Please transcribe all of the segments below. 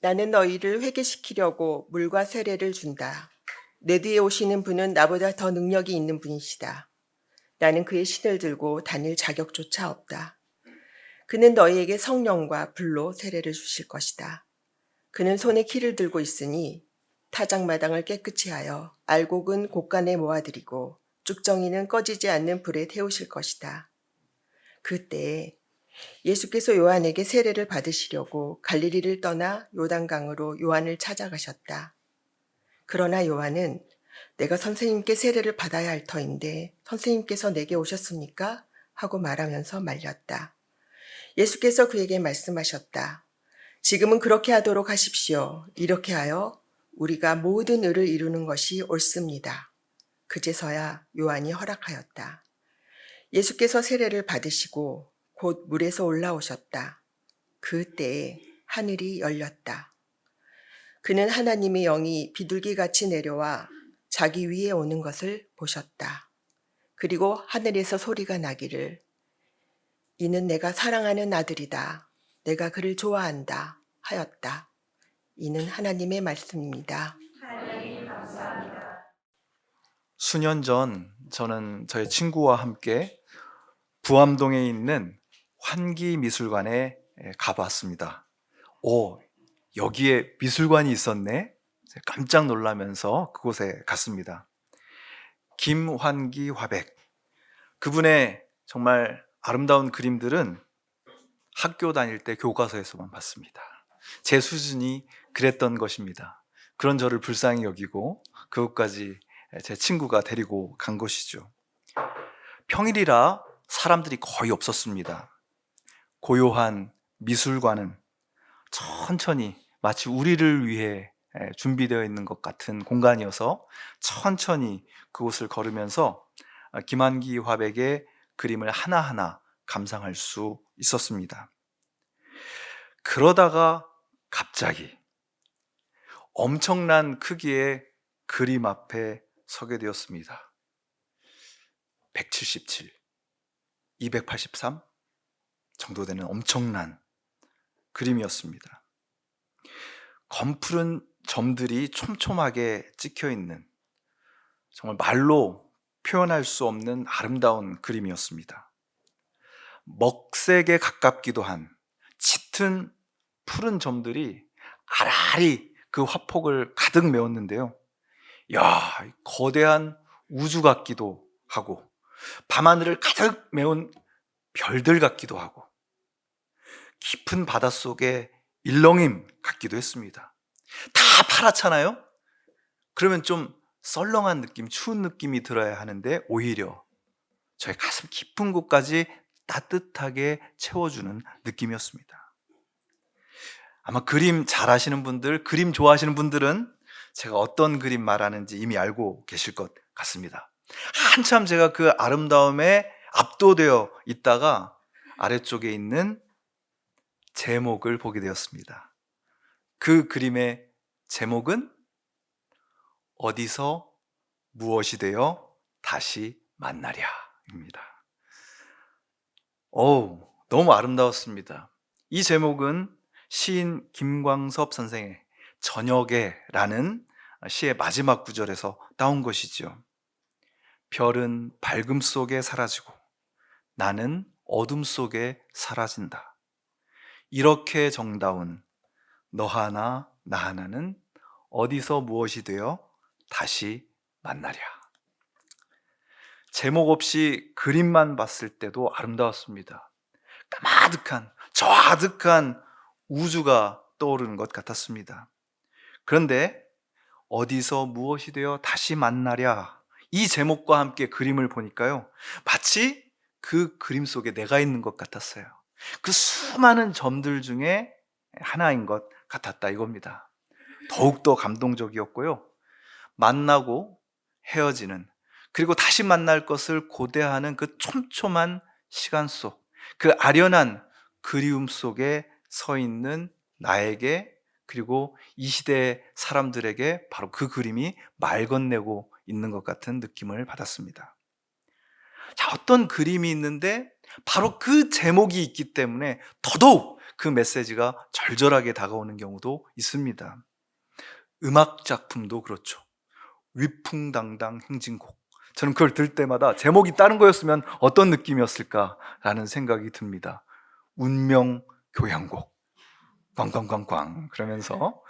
나는 너희를 회개시키려고 물과 세례를 준다. 내 뒤에 오시는 분은 나보다 더 능력이 있는 분이시다. 나는 그의 신을 들고 다닐 자격조차 없다. 그는 너희에게 성령과 불로 세례를 주실 것이다. 그는 손에 키를 들고 있으니 타작마당을 깨끗이 하여 알곡은 곳간에 모아들이고 쭉정이는 꺼지지 않는 불에 태우실 것이다. 그때 예수께서 요한에게 세례를 받으시려고 갈릴리를 떠나 요단강으로 요한을 찾아가셨다. 그러나 요한은 내가 선생님께 세례를 받아야 할 터인데 선생님께서 내게 오셨습니까? 하고 말하면서 말렸다. 예수께서 그에게 말씀하셨다. 지금은 그렇게 하도록 하십시오. 이렇게 하여 우리가 모든 의를 이루는 것이 옳습니다. 그제서야 요한이 허락하였다. 예수께서 세례를 받으시고 곧 물에서 올라오셨다. 그때에 하늘이 열렸다. 그는 하나님의 영이 비둘기같이 내려와 자기 위에 오는 것을 보셨다. 그리고 하늘에서 소리가 나기를 이는 내가 사랑하는 아들이다. 내가 그를 좋아한다 하였다. 이는 하나님의 말씀입니다. 하나님 감사합니다. 수년 전 저는 저희 친구와 함께 부암동에 있는 환기미술관에 가봤습니다. 오, 여기에 미술관이 있었네? 깜짝 놀라면서 그곳에 갔습니다. 김환기 화백. 그분의 정말 아름다운 그림들은 학교 다닐 때 교과서에서만 봤습니다. 제 수준이 그랬던 것입니다. 그런 저를 불쌍히 여기고 그곳까지 제 친구가 데리고 간 것이죠. 평일이라 사람들이 거의 없었습니다. 고요한 미술관은 천천히 마치 우리를 위해 준비되어 있는 것 같은 공간이어서 천천히 그곳을 걸으면서 김한기 화백의 그림을 하나하나 감상할 수 있었습니다. 그러다가 갑자기 엄청난 크기의 그림 앞에 서게 되었습니다. 177, 283 정도 되는 엄청난 그림이었습니다. 검푸른 점들이 촘촘하게 찍혀 있는 정말 말로 표현할 수 없는 아름다운 그림이었습니다. 먹색에 가깝기도 한 짙은 푸른 점들이 아라리 그 화폭을 가득 메웠는데요. 야, 거대한 우주 같기도 하고 밤하늘을 가득 메운 별들 같기도 하고 깊은 바닷속의 일렁임 같기도 했습니다. 다 파랗잖아요? 그러면 좀 썰렁한 느낌, 추운 느낌이 들어야 하는데 오히려 저의 가슴 깊은 곳까지 따뜻하게 채워주는 느낌이었습니다. 아마 그림 잘 하시는 분들, 그림 좋아하시는 분들은 제가 어떤 그림 말하는지 이미 알고 계실 것 같습니다. 한참 제가 그 아름다움에 압도되어 있다가 아래쪽에 있는 제목을 보게 되었습니다. 그 그림의 제목은 어디서 무엇이 되어 다시 만나랴입니다. 너무 아름다웠습니다. 이 제목은 시인 김광섭 선생의 저녁에라는 시의 마지막 구절에서 따온 것이죠. 별은 밝음 속에 사라지고 나는 어둠 속에 사라진다. 이렇게 정다운 너 하나 나 하나는 어디서 무엇이 되어 다시 만나랴. 제목 없이 그림만 봤을 때도 아름다웠습니다. 까마득한 저 아득한 우주가 떠오르는 것 같았습니다. 그런데 어디서 무엇이 되어 다시 만나랴, 이 제목과 함께 그림을 보니까요, 마치 그 그림 속에 내가 있는 것 같았어요. 그 수많은 점들 중에 하나인 것 같았다 이겁니다. 더욱더 감동적이었고요, 만나고 헤어지는, 그리고 다시 만날 것을 고대하는 그 촘촘한 시간 속, 그 아련한 그리움 속에 서 있는 나에게, 그리고 이 시대의 사람들에게 바로 그 그림이 말 건네고 있는 것 같은 느낌을 받았습니다. 자, 어떤 그림이 있는데 바로 그 제목이 있기 때문에 더더욱 그 메시지가 절절하게 다가오는 경우도 있습니다. 음악 작품도 그렇죠. 위풍당당 행진곡. 저는 그걸 들 때마다 제목이 다른 거였으면 어떤 느낌이었을까라는 생각이 듭니다. 운명 교향곡. 꽝꽝꽝꽝 그러면서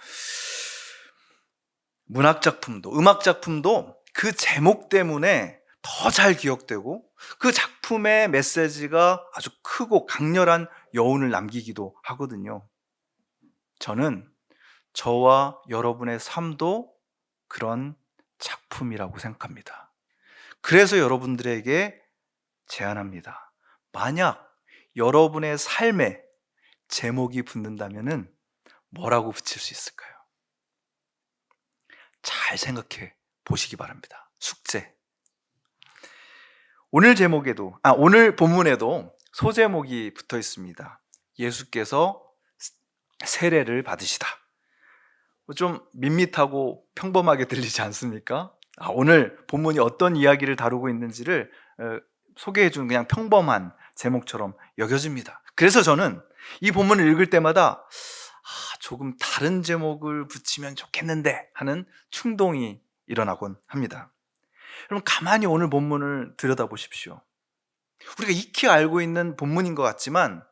문학 작품도, 음악 작품도 그 제목 때문에 더 잘 기억되고 그 작품의 메시지가 아주 크고 강렬한 여운을 남기기도 하거든요. 저는 저와 여러분의 삶도 그런 작품이라고 생각합니다. 그래서 여러분들에게 제안합니다. 만약 여러분의 삶에 제목이 붙는다면 뭐라고 붙일 수 있을까요? 잘 생각해 보시기 바랍니다. 숙제. 오늘 본문에도 소제목이 붙어 있습니다. 예수께서 세례를 받으시다. 좀 밋밋하고 평범하게 들리지 않습니까? 오늘 본문이 어떤 이야기를 다루고 있는지를 소개해 준 그냥 평범한 제목처럼 여겨집니다. 그래서 저는 이 본문을 읽을 때마다 조금 다른 제목을 붙이면 좋겠는데 하는 충동이 일어나곤 합니다. 여러분, 가만히 오늘 본문을 들여다보십시오. 우리가 익히 알고 있는 본문인 것 같지만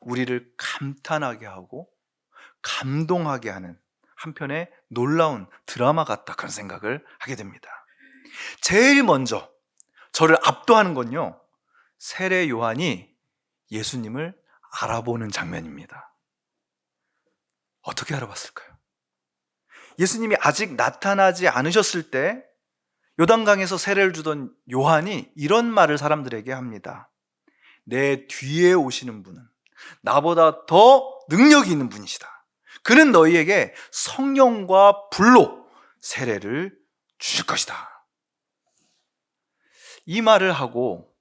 우리를 감탄하게 하고 감동하게 하는 한편의 놀라운 드라마 같다, 그런 생각을 하게 됩니다. 제일 먼저 저를 압도하는 건요, 세례 요한이 예수님을 알아보는 장면입니다. 어떻게 알아봤을까요? 예수님이 아직 나타나지 않으셨을 때 요단강에서 세례를 주던 요한이 이런 말을 사람들에게 합니다. 내 뒤에 오시는 분은 나보다 더 능력이 있는 분이시다. 그는 너희에게 성령과 불로 세례를 주실 것이다. 이 말을 하고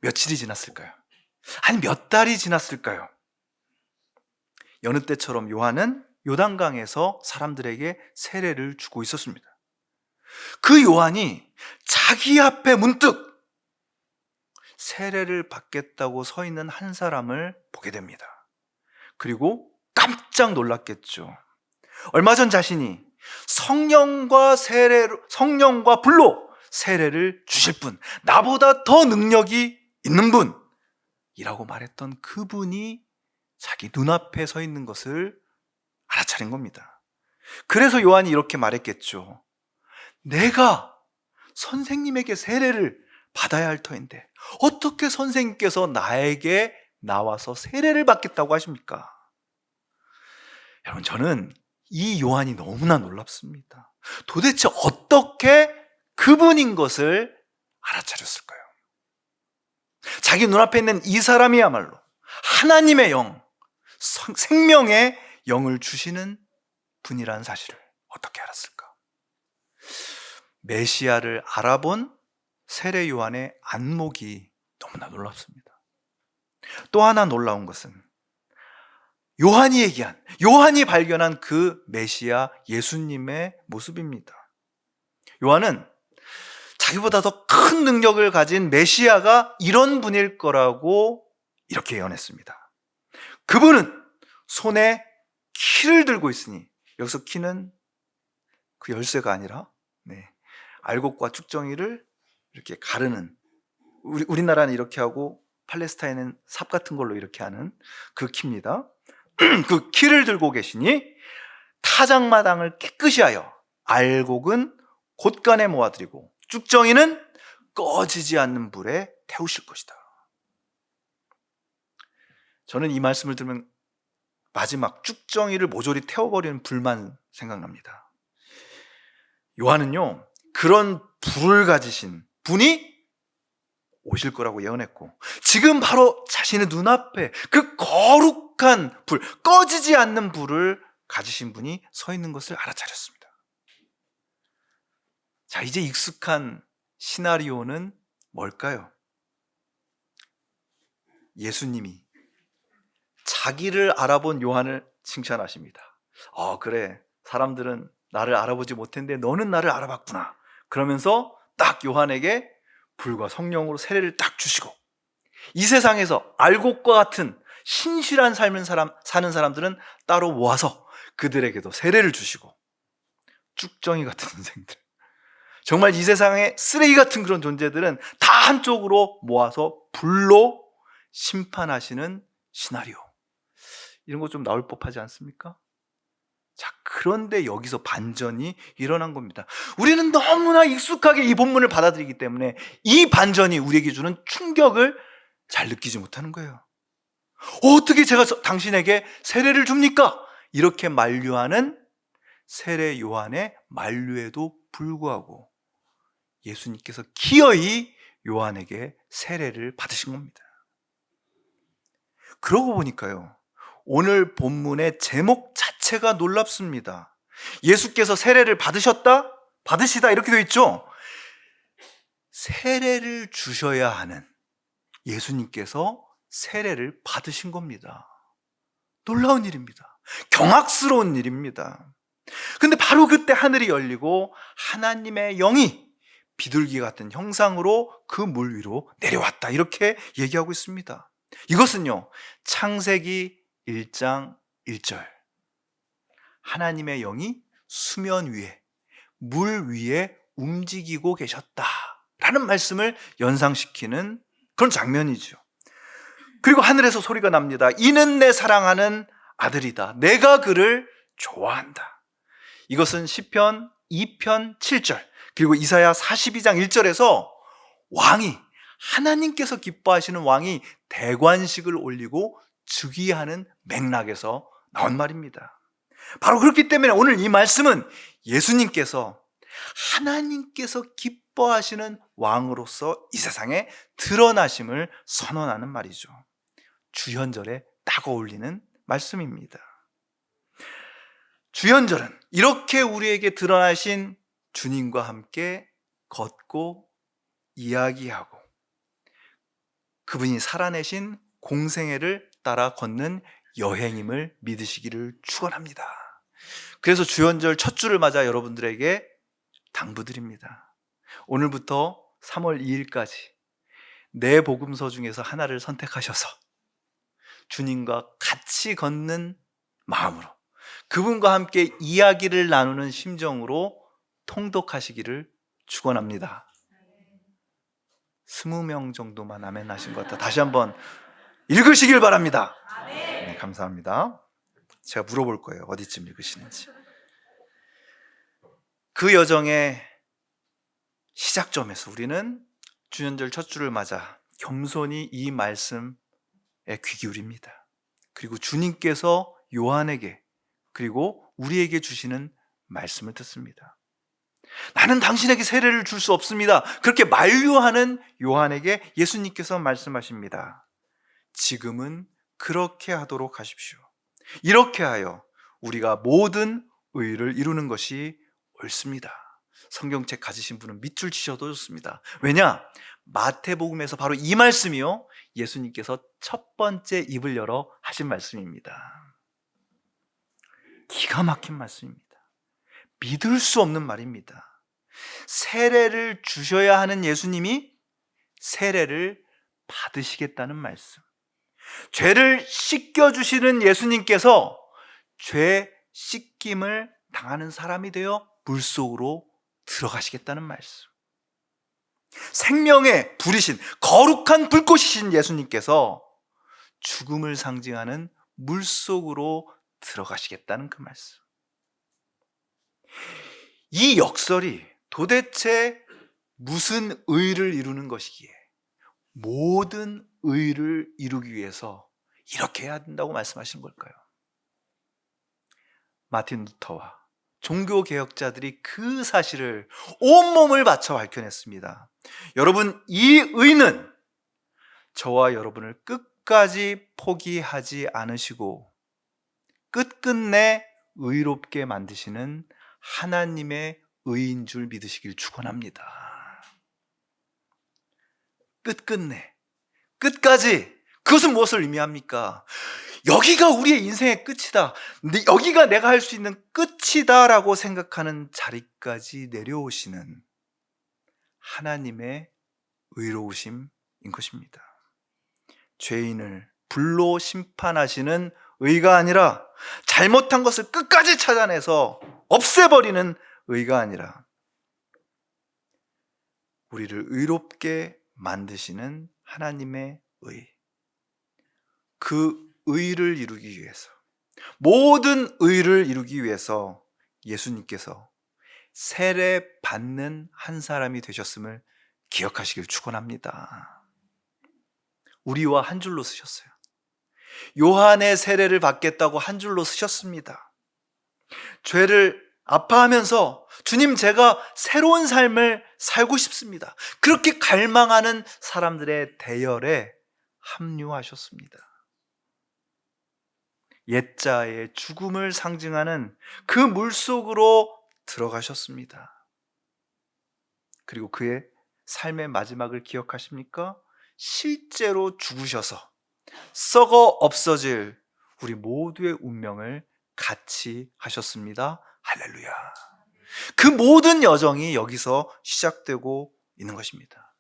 며칠이 지났을까요? 아니, 몇 달이 지났을까요? 여느 때처럼 요한은 요단강에서 사람들에게 세례를 주고 있었습니다. 그 요한이 자기 앞에 문득 세례를 받겠다고 서 있는 한 사람을 보게 됩니다. 그리고 깜짝 놀랐겠죠. 얼마 전 자신이 성령과 불로 세례를 주실 분, 나보다 더 능력이 있는 분이라고 말했던 그분이 자기 눈앞에 서 있는 것을 알아차린 겁니다. 그래서 요한이 이렇게 말했겠죠. 내가 선생님에게 세례를 받아야 할 터인데 어떻게 선생님께서 나에게 나와서 세례를 받겠다고 하십니까? 여러분, 저는 이 요한이 너무나 놀랍습니다. 도대체 어떻게 그분인 것을 알아차렸을까요? 자기 눈앞에 있는 이 사람이야말로 하나님의 영, 생명의 영을 주시는 분이라는 사실을 어떻게 알았을까? 메시아를 알아본 세례 요한의 안목이 너무나 놀랍습니다. 또 하나 놀라운 것은 요한이 발견한 그 메시아 예수님의 모습입니다. 요한은 자기보다 더 큰 능력을 가진 메시아가 이런 분일 거라고 이렇게 예언했습니다. 그분은 손에 키를 들고 있으니, 여기서 키는 그 열쇠가 아니라 알곡과 쭉정이를 이렇게 가르는, 우리나라는 이렇게 하고 팔레스타인은 삽 같은 걸로 이렇게 하는 그 키입니다. 그 키를 들고 계시니 타작마당을 깨끗이 하여 알곡은 곳간에 모아드리고 쭉정이는 꺼지지 않는 불에 태우실 것이다. 저는 이 말씀을 들으면 마지막 쭉정이를 모조리 태워버리는 불만 생각납니다. 요한은요, 그런 불을 가지신 분이 오실 거라고 예언했고, 지금 바로 자신의 눈앞에 그 거룩한 불, 꺼지지 않는 불을 가지신 분이 서 있는 것을 알아차렸습니다. 자, 이제 익숙한 시나리오는 뭘까요? 예수님이 자기를 알아본 요한을 칭찬하십니다. 그래, 사람들은 나를 알아보지 못했는데 너는 나를 알아봤구나. 그러면서 딱 요한에게 불과 성령으로 세례를 딱 주시고, 이 세상에서 알곡과 같은 신실한 삶을 사는 사람들은 따로 모아서 그들에게도 세례를 주시고, 쭉정이 같은 인생들, 정말 이 세상에 쓰레기 같은 그런 존재들은 다 한쪽으로 모아서 불로 심판하시는 시나리오, 이런 거 좀 나올 법하지 않습니까? 자, 그런데 여기서 반전이 일어난 겁니다. 우리는 너무나 익숙하게 이 본문을 받아들이기 때문에 이 반전이 우리에게 주는 충격을 잘 느끼지 못하는 거예요. 어떻게 제가 당신에게 세례를 줍니까? 이렇게 만류하는 세례 요한의 만류에도 불구하고 예수님께서 기어이 요한에게 세례를 받으신 겁니다. 그러고 보니까요, 오늘 본문의 제목 자체가 놀랍습니다. 예수께서 세례를 받으시다 이렇게 되어 있죠. 세례를 주셔야 하는 예수님께서 세례를 받으신 겁니다. 놀라운 일입니다. 경악스러운 일입니다. 근데 바로 그때 하늘이 열리고 하나님의 영이 비둘기 같은 형상으로 그 물 위로 내려왔다, 이렇게 얘기하고 있습니다. 이것은요, 창세기 1장 1절, 하나님의 영이 수면 위에, 물 위에 움직이고 계셨다라는 말씀을 연상시키는 그런 장면이죠. 그리고 하늘에서 소리가 납니다. 이는 내 사랑하는 아들이다. 내가 그를 좋아한다. 이것은 시편 2편 7절, 그리고 이사야 42장 1절에서 왕이, 하나님께서 기뻐하시는 왕이 대관식을 올리고 즉위하는 맥락에서 나온 말입니다. 바로 그렇기 때문에 오늘 이 말씀은 예수님께서, 하나님께서 기뻐하시는 왕으로서 이 세상에 드러나심을 선언하는 말이죠. 주현절에 딱 어울리는 말씀입니다. 주현절은 이렇게 우리에게 드러나신 주님과 함께 걷고 이야기하고 그분이 살아내신 공생애를 따라 걷는 여행임을 믿으시기를 축원합니다. 그래서 주현절 첫 주를 맞아 여러분들에게 당부드립니다. 오늘부터 3월 2일까지 내 복음서 중에서 하나를 선택하셔서 주님과 같이 걷는 마음으로, 그분과 함께 이야기를 나누는 심정으로 통독하시기를 축원합니다. 20명 정도만 아멘 하신 것 같아. 다시 한번 읽으시길 바랍니다. 네, 감사합니다. 제가 물어볼 거예요, 어디쯤 읽으시는지. 그 여정의 시작점에서 우리는 주년절 첫 주를 맞아 겸손히 이 말씀에 귀 기울입니다. 그리고 주님께서 요한에게, 그리고 우리에게 주시는 말씀을 듣습니다. 나는 당신에게 세례를 줄 수 없습니다. 그렇게 만류하는 요한에게 예수님께서 말씀하십니다. 지금은 그렇게 하도록 하십시오. 이렇게 하여 우리가 모든 의를 이루는 것이 옳습니다. 성경책 가지신 분은 밑줄 치셔도 좋습니다. 왜냐? 마태복음에서 바로 이 말씀이요, 예수님께서 첫 번째 입을 열어 하신 말씀입니다. 기가 막힌 말씀입니다. 믿을 수 없는 말입니다. 세례를 주셔야 하는 예수님이 세례를 받으시겠다는 말씀. 죄를 씻겨주시는 예수님께서 죄 씻김을 당하는 사람이 되어 물속으로 들어가시겠다는 말씀. 생명의 불이신, 거룩한 불꽃이신 예수님께서 죽음을 상징하는 물속으로 들어가시겠다는 그 말씀. 이 역설이 도대체 무슨 의를 이루는 것이기에 모든 의를 이루기 위해서 이렇게 해야 된다고 말씀하시는 걸까요? 마틴 루터와 종교개혁자들이 그 사실을 온몸을 바쳐 밝혀냈습니다. 여러분, 이 의는 저와 여러분을 끝까지 포기하지 않으시고 끝끝내 의롭게 만드시는 하나님의 의인 줄 믿으시길 축원합니다. 끝끝내, 끝까지. 그것은 무엇을 의미합니까? 여기가 우리의 인생의 끝이다, 여기가 내가 할 수 있는 끝이다라고 생각하는 자리까지 내려오시는 하나님의 의로우심인 것입니다. 죄인을 불로 심판하시는 의가 아니라 잘못한 것을 끝까지 찾아내서 없애버리는 의가 아니라 우리를 의롭게 만드시는 하나님의 의. 그 의를 이루기 위해서, 모든 의를 이루기 위해서 예수님께서 세례 받는 한 사람이 되셨음을 기억하시길 축원합니다. 우리와 한 줄로 쓰셨어요. 요한의 세례를 받겠다고 한 줄로 쓰셨습니다. 죄를 아파하면서 주님, 제가 새로운 삶을 살고 싶습니다. 그렇게 갈망하는 사람들의 대열에 합류하셨습니다. 옛자의 죽음을 상징하는 그 물속으로 들어가셨습니다. 그리고 그의 삶의 마지막을 기억하십니까? 실제로 죽으셔서 썩어 없어질 우리 모두의 운명을 같이 하셨습니다. 할렐루야. 그 모든 여정이 여기서 시작되고 있는 것입니다.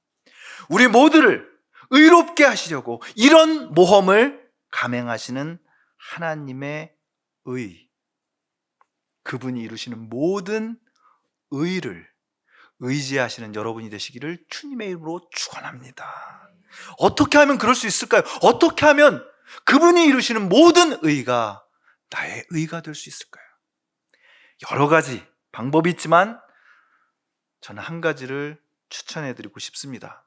우리 모두를 의롭게 하시려고 이런 모험을 감행하시는 하나님의 의, 그분이 이루시는 모든 의를 의지하시는 여러분이 되시기를 주님의 이름으로 축원합니다. 어떻게 하면 그럴 수 있을까요? 어떻게 하면 그분이 이루시는 모든 의가 나의 의가 될 수 있을까요? 여러 가지 방법이 있지만 저는 한 가지를 추천해드리고 싶습니다.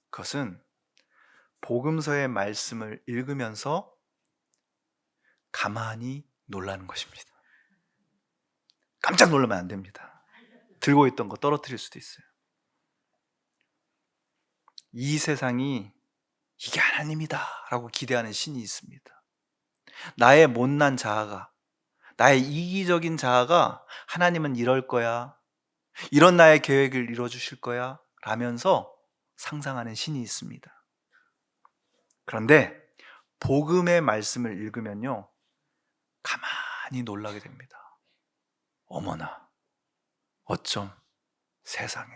그것은 복음서의 말씀을 읽으면서 가만히 놀라는 것입니다. 깜짝 놀라면 안 됩니다. 들고 있던 거 떨어뜨릴 수도 있어요. 이 세상이 이게 하나님이다 라고 기대하는 신이 있습니다. 나의 못난 자아가, 나의 이기적인 자아가 하나님은 이럴 거야, 이런 나의 계획을 이뤄주실 거야 라면서 상상하는 신이 있습니다. 그런데 복음의 말씀을 읽으면요, 가만히 놀라게 됩니다. 어머나, 어쩜 세상에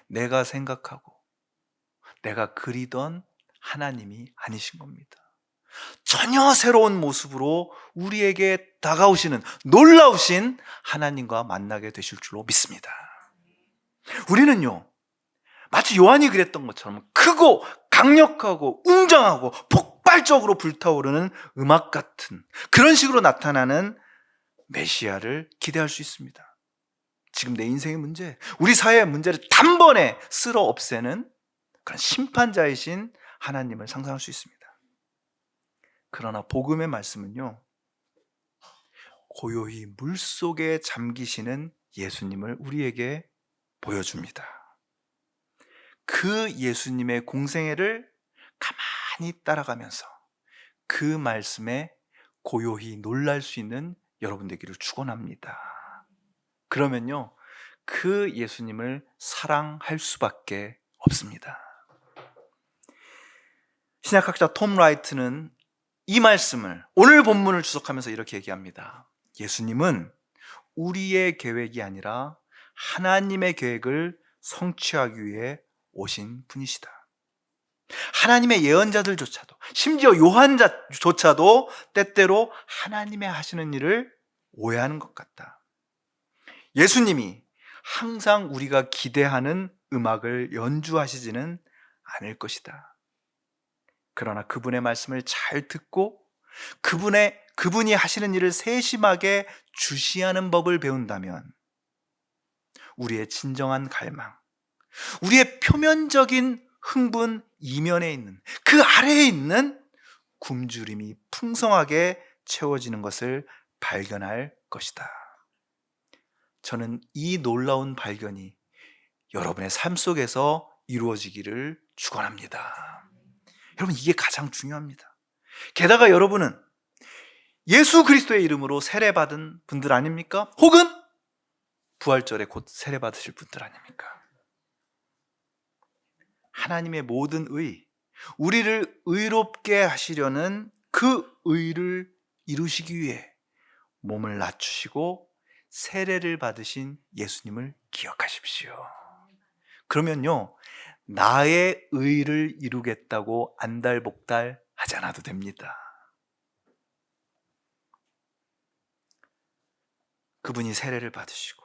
내가 생각하고 내가 그리던 하나님이 아니신 겁니다. 전혀 새로운 모습으로 우리에게 다가오시는 놀라우신 하나님과 만나게 되실 줄로 믿습니다. 우리는요, 마치 요한이 그랬던 것처럼 크고 강력하고 웅장하고 폭발적으로 불타오르는 음악 같은 그런 식으로 나타나는 메시아를 기대할 수 있습니다. 지금 내 인생의 문제, 우리 사회의 문제를 단번에 쓸어 없애는 그런 심판자이신 하나님을 상상할 수 있습니다. 그러나 복음의 말씀은요, 고요히 물속에 잠기시는 예수님을 우리에게 보여줍니다. 그 예수님의 공생애를 가만히 따라가면서 그 말씀에 고요히 놀랄 수 있는 여러분 되기를 축원합니다. 그러면요, 그 예수님을 사랑할 수밖에 없습니다. 신약학자 톰 라이트는 이 말씀을, 오늘 본문을 주석하면서 이렇게 얘기합니다. 예수님은 우리의 계획이 아니라 하나님의 계획을 성취하기 위해 오신 분이시다. 하나님의 예언자들조차도, 심지어 요한조차도 때때로 하나님의 하시는 일을 오해하는 것 같다. 예수님이 항상 우리가 기대하는 음악을 연주하시지는 않을 것이다. 그러나 그분의 말씀을 잘 듣고 그분이 하시는 일을 세심하게 주시하는 법을 배운다면 우리의 진정한 갈망, 우리의 표면적인 흥분 이면에 있는, 그 아래에 있는 굶주림이 풍성하게 채워지는 것을 발견할 것이다. 저는 이 놀라운 발견이 여러분의 삶 속에서 이루어지기를 축원합니다. 여러분, 이게 가장 중요합니다. 게다가 여러분은 예수 그리스도의 이름으로 세례받은 분들 아닙니까? 혹은 부활절에 곧 세례받으실 분들 아닙니까? 하나님의 모든 의, 우리를 의롭게 하시려는 그 의를 이루시기 위해 몸을 낮추시고 세례를 받으신 예수님을 기억하십시오. 그러면요, 나의 의를 이루겠다고 안달복달 하지 않아도 됩니다. 그분이 세례를 받으시고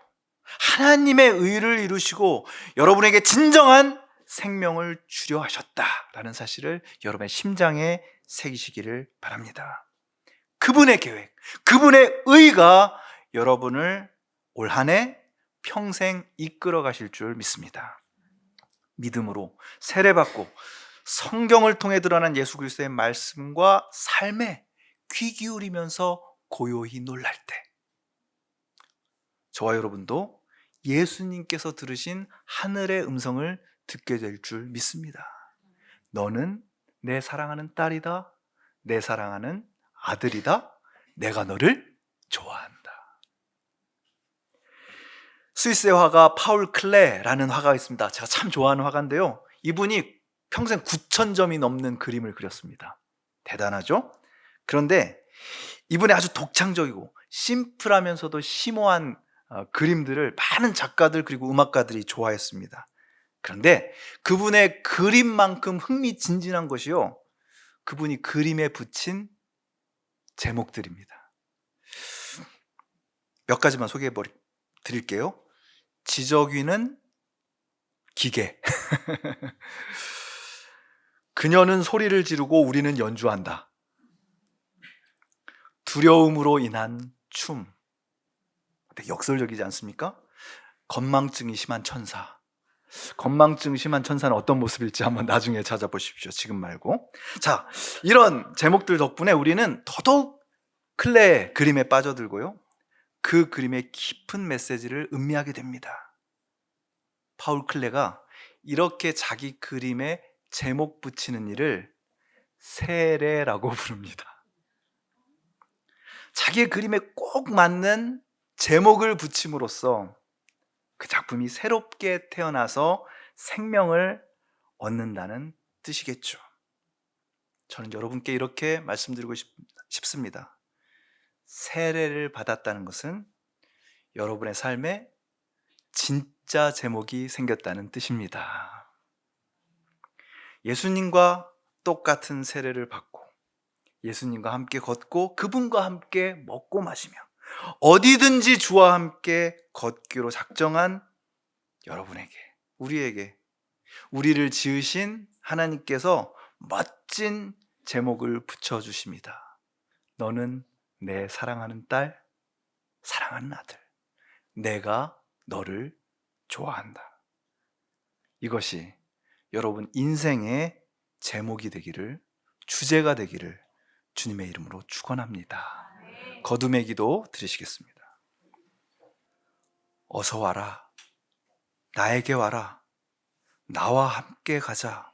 하나님의 의를 이루시고 여러분에게 진정한 생명을 주려 하셨다라는 사실을 여러분의 심장에 새기시기를 바랍니다. 그분의 계획, 그분의 의가 여러분을 올 한 해 평생 이끌어 가실 줄 믿습니다. 믿음으로 세례받고 성경을 통해 드러난 예수 그리스도의 말씀과 삶에 귀 기울이면서 고요히 놀랄 때 저와 여러분도 예수님께서 들으신 하늘의 음성을 듣게 될 줄 믿습니다. 너는 내 사랑하는 딸이다. 내 사랑하는 아들이다. 내가 너를 좋아한다. 스위스의 화가 파울 클레라는 화가가 있습니다. 제가 참 좋아하는 화가인데요. 이분이 평생 9,000점이 넘는 그림을 그렸습니다. 대단하죠? 그런데 이분의 아주 독창적이고 심플하면서도 심오한 그림들을 많은 작가들 그리고 음악가들이 좋아했습니다. 그런데 그분의 그림만큼 흥미진진한 것이요, 그분이 그림에 붙인 제목들입니다. 몇 가지만 소개해 드릴게요. 지저귀는 기계. 그녀는 소리를 지르고 우리는 연주한다. 두려움으로 인한 춤. 되게 역설적이지 않습니까? 건망증이 심한 천사. 건망증 심한 천사는 어떤 모습일지 한번 나중에 찾아보십시오. 지금 말고. 자, 이런 제목들 덕분에 우리는 더더욱 클레의 그림에 빠져들고요, 그 그림의 깊은 메시지를 음미하게 됩니다. 파울 클레가 이렇게 자기 그림에 제목 붙이는 일을 세례라고 부릅니다. 자기의 그림에 꼭 맞는 제목을 붙임으로써 그 작품이 새롭게 태어나서 생명을 얻는다는 뜻이겠죠. 저는 여러분께 이렇게 말씀드리고 싶습니다. 세례를 받았다는 것은 여러분의 삶에 진짜 제목이 생겼다는 뜻입니다. 예수님과 똑같은 세례를 받고 예수님과 함께 걷고 그분과 함께 먹고 마시며 어디든지 주와 함께 걷기로 작정한 여러분에게, 우리에게, 우리를 지으신 하나님께서 멋진 제목을 붙여주십니다. 너는 내 사랑하는 딸, 사랑하는 아들, 내가 너를 좋아한다. 이것이 여러분 인생의 제목이 되기를, 주제가 되기를 주님의 이름으로 축원합니다. 거듭의 기도 드리시겠습니다. 어서 와라. 나에게 와라. 나와 함께 가자.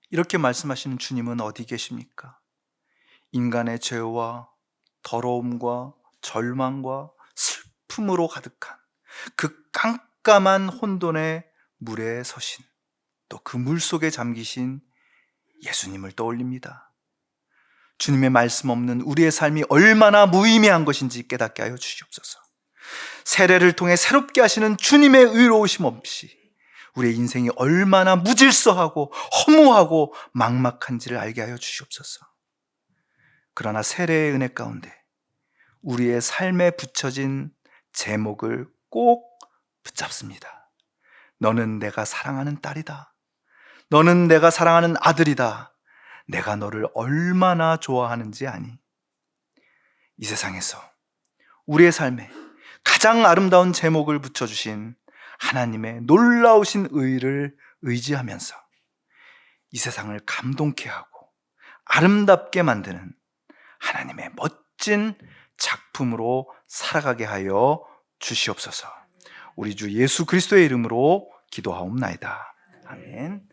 이렇게 말씀하시는 주님은 어디 계십니까? 인간의 죄와 더러움과 절망과 슬픔으로 가득한 그 깜깜한 혼돈의 물에 서신, 또 그 물 속에 잠기신 예수님을 떠올립니다. 주님의 말씀 없는 우리의 삶이 얼마나 무의미한 것인지 깨닫게 하여 주시옵소서. 세례를 통해 새롭게 하시는 주님의 의로우심 없이 우리의 인생이 얼마나 무질서하고 허무하고 막막한지를 알게 하여 주시옵소서. 그러나 세례의 은혜 가운데 우리의 삶에 붙여진 제목을 꼭 붙잡습니다. 너는 내가 사랑하는 딸이다. 너는 내가 사랑하는 아들이다. 내가 너를 얼마나 좋아하는지 아니? 이 세상에서 우리의 삶에 가장 아름다운 제목을 붙여주신 하나님의 놀라우신 의를 의지하면서 이 세상을 감동케 하고 아름답게 만드는 하나님의 멋진 작품으로 살아가게 하여 주시옵소서. 우리 주 예수 그리스도의 이름으로 기도하옵나이다. 아멘.